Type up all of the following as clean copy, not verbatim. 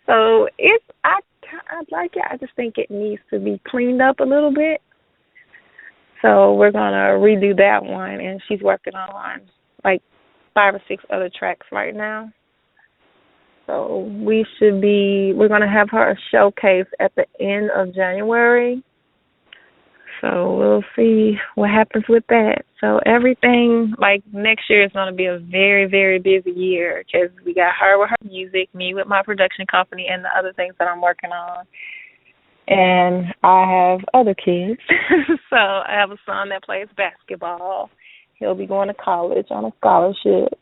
So I like it. I just think it needs to be cleaned up a little bit. So we're gonna redo that one, and she's working on like 5 or 6 other tracks right now. So we're gonna have her showcase at the end of January. So we'll see what happens with that. So everything, like next year is going to be a very, very busy year because we got her with her music, me with my production company, and the other things that I'm working on. And I have other kids. So I have a son that plays basketball. He'll be going to college on a scholarship.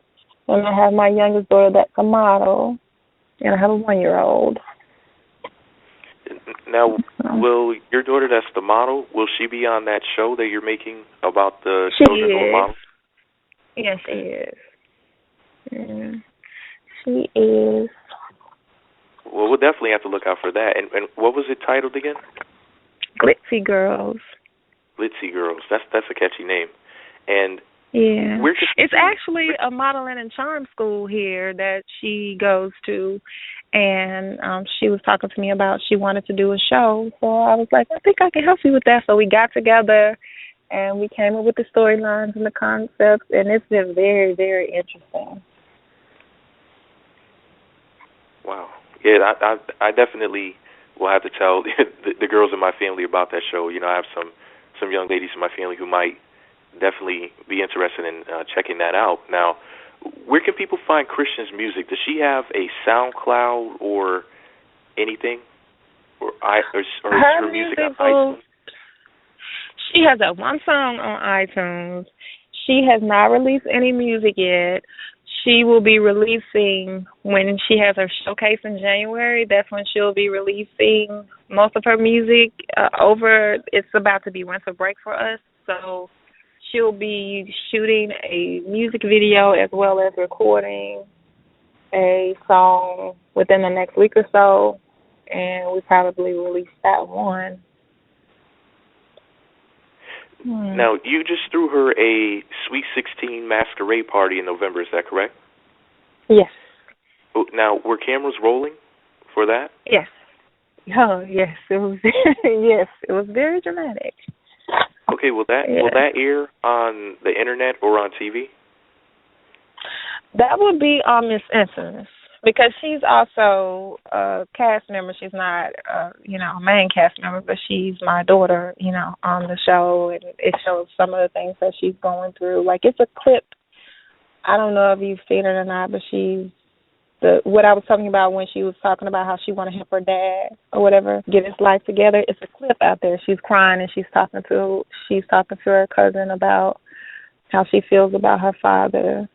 And I have my youngest daughter that's a model. And I have a 1-year-old. Now, will your daughter that's the model, will she be on that show that you're making about the children or models? Yes, she is. Yeah. She is. Well, we'll definitely have to look out for that. And what was it titled again? Glitzy Girls. Glitzy Girls. That's a catchy name. And yeah, it's actually a modeling and charm school here that she goes to, and she was talking to me about she wanted to do a show. So I was like, I think I can help you with that. So we got together, and we came up with the storylines and the concepts, and it's been very, very interesting. Wow. Yeah, I definitely will have to tell the girls in my family about that show. You know, I have some young ladies in my family who might definitely be interested in checking that out. Now, where can people find Christian's music? Does she have a SoundCloud or anything? Or is her music on iTunes? She has that one song on iTunes. She has not released any music yet. She will be releasing when she has her showcase in January. That's when she'll be releasing most of her music. It's about to be winter break for us, so she'll be shooting a music video as well as recording a song within the next week or so, and we probably release that one. Now, you just threw her a Sweet 16 masquerade party in November, is that correct? Yes. Now, were cameras rolling for that? Yes. Oh, yes. It was. Yes, it was very dramatic. Okay, will that air on the internet or on TV? That would be on Miss Infamous because she's also a cast member. She's not, a main cast member, but she's my daughter, on the show, and it shows some of the things that she's going through. Like, it's a clip. I don't know if you've seen it or not, but what I was talking about when she was talking about how she wanted to help her dad or whatever get his life together. It's a clip out there. She's crying and she's talking to her cousin about how she feels about her father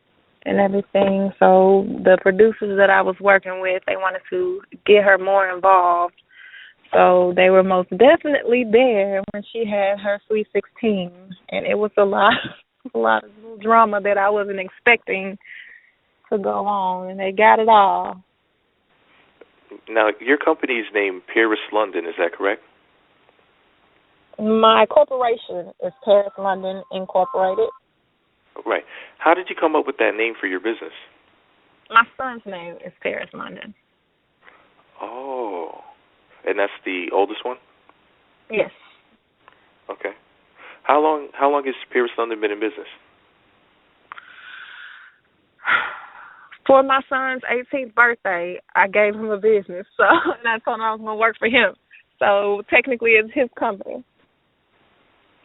and everything. So the producers that I was working with, they wanted to get her more involved. So they were most definitely there when she had her Sweet 16, and it was a lot of little drama that I wasn't expecting to go on, and they got it all. Now, your company is named Paris London, is that correct? My corporation is Paris London Incorporated. Right. How did you come up with that name for your business? My son's name is Paris London. Oh. And that's the oldest one? Yes. Okay. How long has Paris London been in business? For my son's 18th birthday, I gave him a business, and I told him I was going to work for him. So technically, it's his company.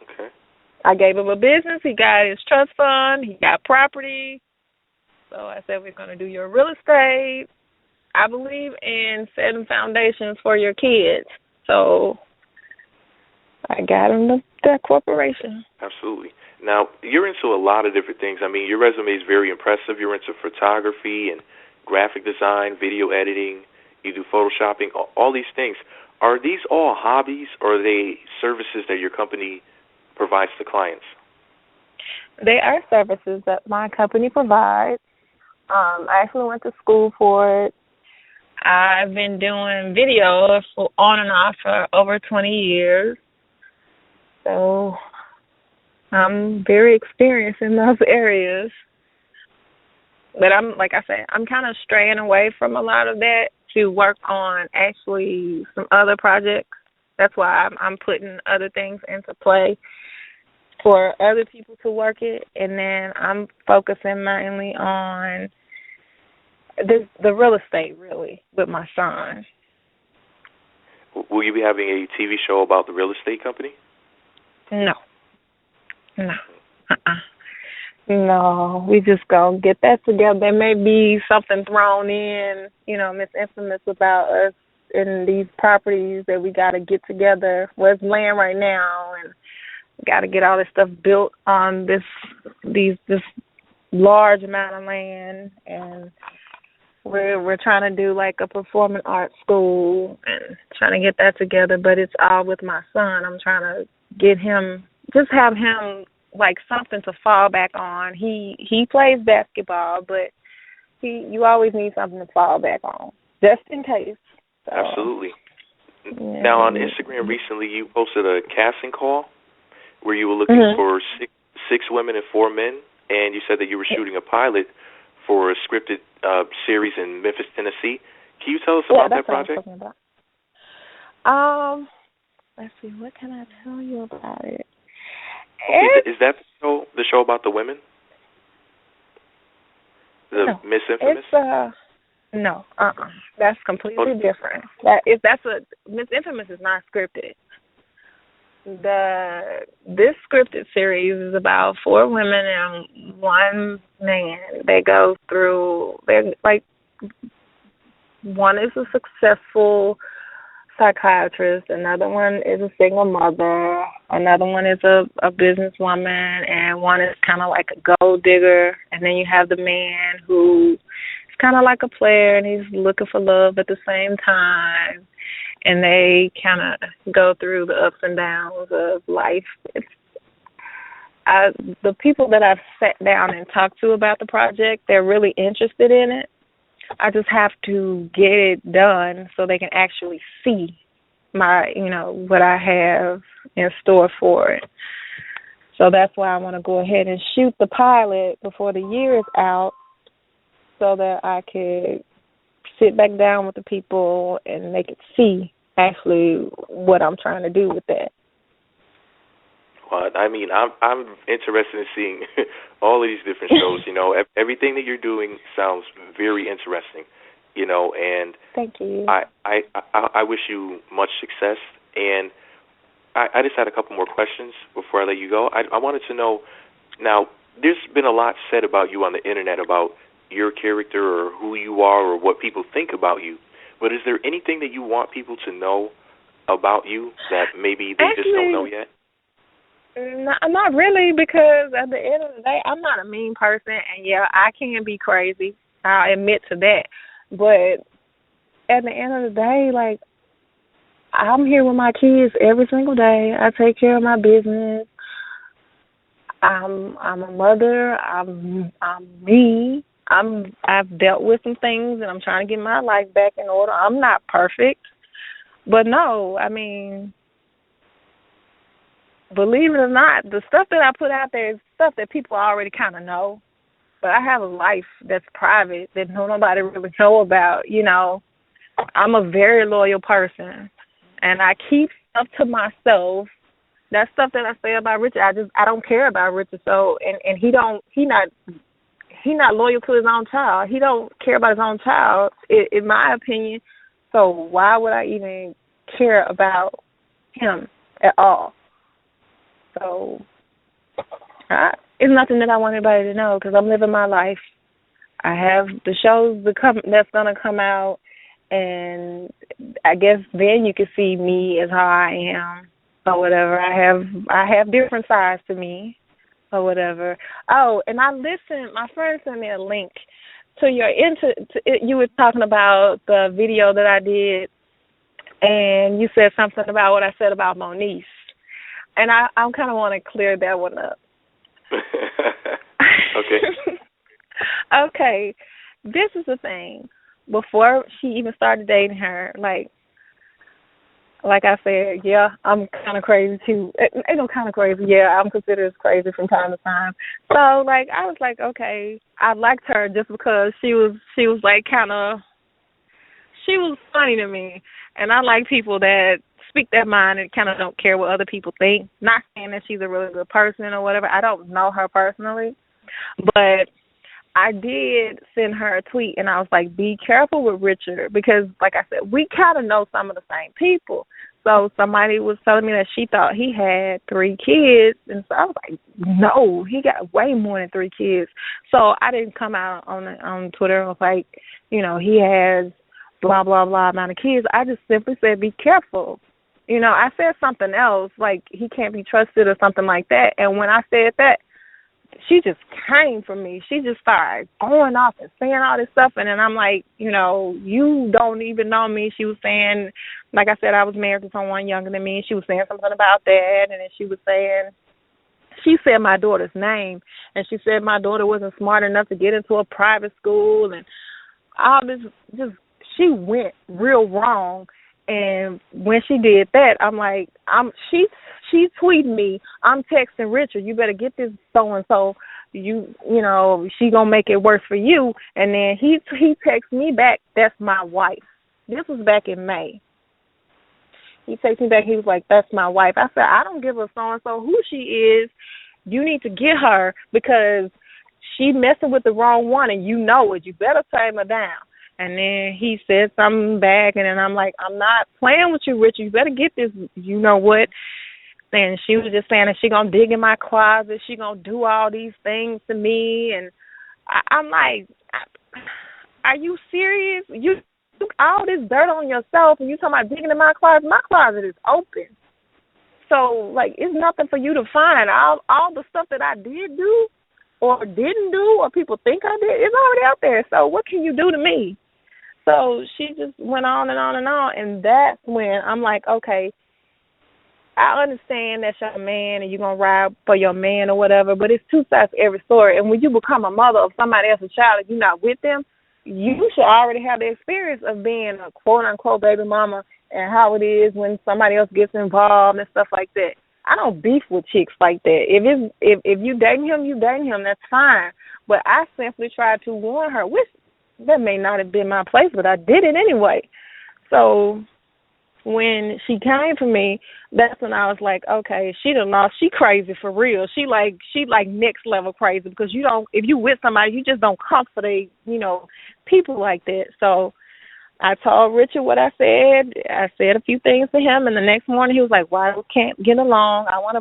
Okay. I gave him a business. He got his trust fund. He got property. So I said, we're going to do your real estate. I believe in setting foundations for your kids. So I got him that corporation. Absolutely. Now, you're into a lot of different things. I mean, your resume is very impressive. You're into photography and graphic design, video editing. You do photoshopping, all these things. Are these all hobbies, or are they services that your company provides to clients? They are services that my company provides. I actually went to school for it. I've been doing video on and off for over 20 years. So I'm very experienced in those areas. But I'm kind of straying away from a lot of that to work on actually some other projects. That's why I'm putting other things into play for other people to work it, and then I'm focusing mainly on the real estate, really, with my son. Will you be having a TV show about the real estate company? No. No, we just gonna get that together. There may be something thrown in, Miss Infamous, about us in these properties that we got to get together. Where's land right now, and got to get all this stuff built on this large amount of land, and we're trying to do like a performing arts school and trying to get that together. But it's all with my son. I'm trying to get him, just have him like something to fall back on. He plays basketball, but you always need something to fall back on, just in case. So, absolutely. Yeah. Now, on Instagram recently, you posted a casting call where you were looking for six women and 4 men, and you said that you were shooting a pilot for a scripted series in Memphis, Tennessee. Can you tell us about that project? What I'm talking about. Let's see, what can I tell you about it? Is that the show about the women? No, Miss Infamous? No, that's completely different. Miss Infamous is not scripted. This scripted series is about 4 women and 1 man. They go through. They're like, one is a successful psychiatrist, another one is a single mother, another one is a businesswoman, and one is kind of like a gold digger. And then you have the man who is kind of like a player, and he's looking for love at the same time. And they kind of go through the ups and downs of life. The people that I've sat down and talked to about the project, they're really interested in it. I just have to get it done so they can actually see what I have in store for it. So that's why I want to go ahead and shoot the pilot before the year is out, so that I could sit back down with the people and they could see actually what I'm trying to do with that. Well, I mean, I'm interested in seeing all of these different shows. Everything that you're doing sounds very interesting. And thank you. I wish you much success. And I just had a couple more questions before I let you go. I wanted to know, now, there's been a lot said about you on the internet about your character or who you are or what people think about you. But is there anything that you want people to know about you that maybe they just don't know yet? Not really, because at the end of the day, I'm not a mean person, and yeah, I can be crazy. I'll admit to that. But at the end of the day, like, I'm here with my kids every single day. I take care of my business. I'm a mother. I'm me. I've dealt with some things, and I'm trying to get my life back in order. I'm not perfect, but no, I mean, believe it or not, the stuff that I put out there is stuff that people already kind of know. But I have a life that's private that nobody really know about. I'm a very loyal person, and I keep stuff to myself. That stuff that I say about Richard, I don't care about Richard. So, and he not loyal to his own child. He don't care about his own child, in my opinion. So why would I even care about him at all? So it's nothing that I want anybody to know, because I'm living my life. I have the shows that's going to come out, and I guess then you can see me as how I am or whatever. I have different sides to me or whatever. Oh, and I listened. My friend sent me a link to you were talking about the video that I did, and you said something about what I said about Moniece. And I kind of want to clear that one up. Okay. Okay. This is the thing. Before she even started dating her, like I said, yeah, I'm kind of crazy too. Ain't no kind of crazy. Yeah, I'm considered as crazy from time to time. So, I was like, okay, I liked her just because she was like kind of she was funny to me. And I like people that speak their mind and kind of don't care what other people think. Not saying that she's a really good person or whatever. I don't know her personally. But I did send her a tweet, and I was like, be careful with Richard because, like I said, we kind of know some of the same people. So somebody was telling me that she thought he had 3 kids, and so I was like, no, he got way more than 3 kids. So I didn't come out on Twitter and was like, you know, he has blah, blah, blah amount of kids. I just simply said, be careful. You know, I said something else, like he can't be trusted or something like that. And when I said that, she just came for me. She just started going off and saying all this stuff. And then I'm like, you know, you don't even know me. She was saying, like I said, I was married to someone younger than me. She was saying something about that. And then she said my daughter's name. And she said my daughter wasn't smart enough to get into a private school. And all this, she went real wrong. And when she did that, I'm like, she tweeted me, I'm texting Richard, you better get this so-and-so, you know, she gonna make it worse for you. And then he texts me back, that's my wife. This was back in May. He texted me back, he was like, that's my wife. I said, I don't give a so-and-so who she is. You need to get her because she messing with the wrong one and you know it. You better tame her down. And then he said something back, and then I'm like, I'm not playing with you, Richard. You better get this, you know what. And she was just saying that she going to dig in my closet. She going to do all these things to me. And I'm like, are you serious? You took all this dirt on yourself, and you talking about digging in my closet? My closet is open. So, like, it's nothing for you to find. All the stuff that I did do or didn't do or people think I did, it's already out there. So what can you do to me? So she just went on and on and on, and that's when I'm like, okay, I understand that's your man and you're going to ride for your man or whatever, but it's two sides to every story. And when you become a mother of somebody else's child and you're not with them, you should already have the experience of being a quote-unquote baby mama and how it is when somebody else gets involved and stuff like that. I don't beef with chicks like that. If you dating him, you dating him, that's fine. But I simply tried to warn her, which that may not have been my place, but I did it anyway. So when she came for me, that's when I was like, okay, she crazy for real. She like next level crazy because if you with somebody, you just don't comfort people like that. So I told Richard what I said. I said a few things to him, and the next morning he was like, "Why we can't get along? I want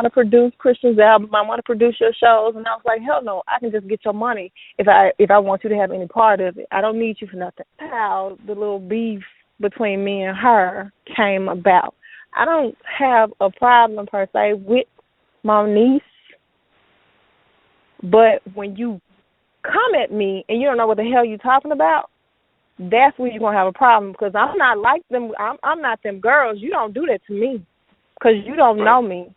to produce Christian's album. I want to produce your shows." And I was like, "Hell no! I can just get your money if I want you to have any part of it. I don't need you for nothing." How the little beef between me and her came about. I don't have a problem per se with my niece, but when you come at me and you don't know what the hell you're talking about, that's where you're going to have a problem because I'm not like them. I'm not them girls. You don't do that to me because you don't know me.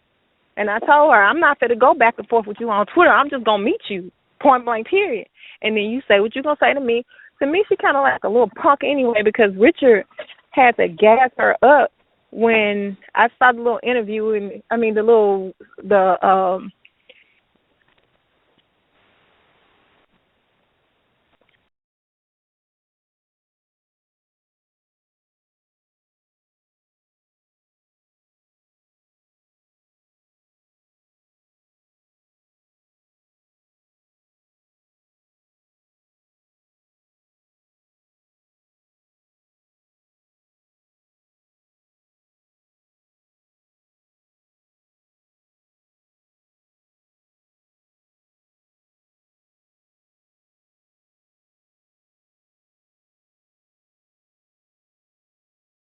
And I told her, I'm not going to go back and forth with you on Twitter. I'm just going to meet you, point blank, period. And then you say what you're going to say to me. To me, she kind of like a little punk anyway because Richard had to gas her up when I saw the little interview and the